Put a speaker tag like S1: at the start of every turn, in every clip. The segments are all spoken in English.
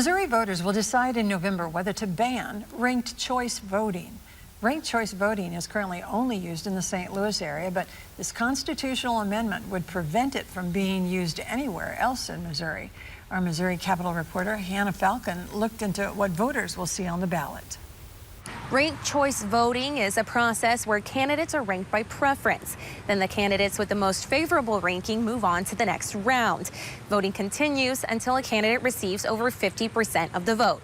S1: Missouri voters will decide in November whether to ban ranked choice voting. Ranked choice voting is currently only used in the St. Louis area, but this constitutional amendment would prevent it from being used anywhere else in Missouri. Our Missouri Capitol reporter, Hannah Falcon, looked into what voters will see on the ballot.
S2: Ranked choice voting is a process where candidates are ranked by preference. Then the candidates with the most favorable ranking move on to the next round. Voting continues until a candidate receives over 50% of the vote.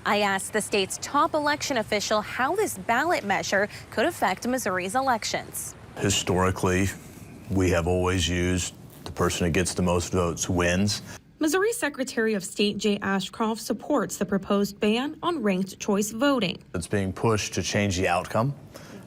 S2: I asked the state's top election official how this ballot measure could affect Missouri's elections.
S3: Historically, we have always used the person who gets the most votes wins.
S2: Missouri Secretary of State Jay Ashcroft supports the proposed ban on ranked choice voting.
S3: It's being pushed to change the outcome,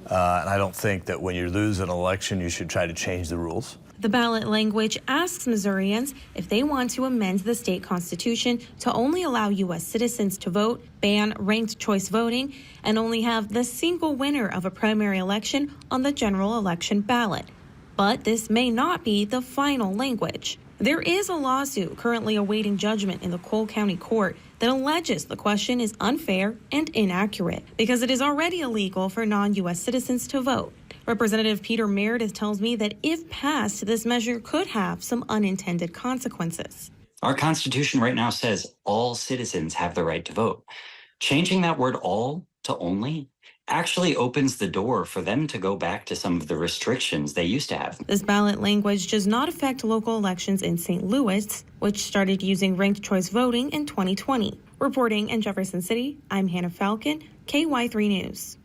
S3: and I don't think that when you lose an election, you should try to change the rules.
S2: The ballot language asks Missourians if they want to amend the state constitution to only allow U.S. citizens to vote, ban ranked choice voting, and only have the single winner of a primary election on the general election ballot. But this may not be the final language. There is a lawsuit currently awaiting judgment in the Cole County Court that alleges the question is unfair and inaccurate because it is already illegal for non-U.S. citizens to vote. Representative Peter Meredith tells me that if passed, this measure could have some unintended consequences.
S4: Our Constitution right now says all citizens have the right to vote. Changing that word all to only actually opens the door for them to go back to some of the restrictions they used to have.
S2: This ballot language does not affect local elections in St. Louis, which started using ranked choice voting in 2020. Reporting in Jefferson City, I'm Hannah Falcon, KY3 News.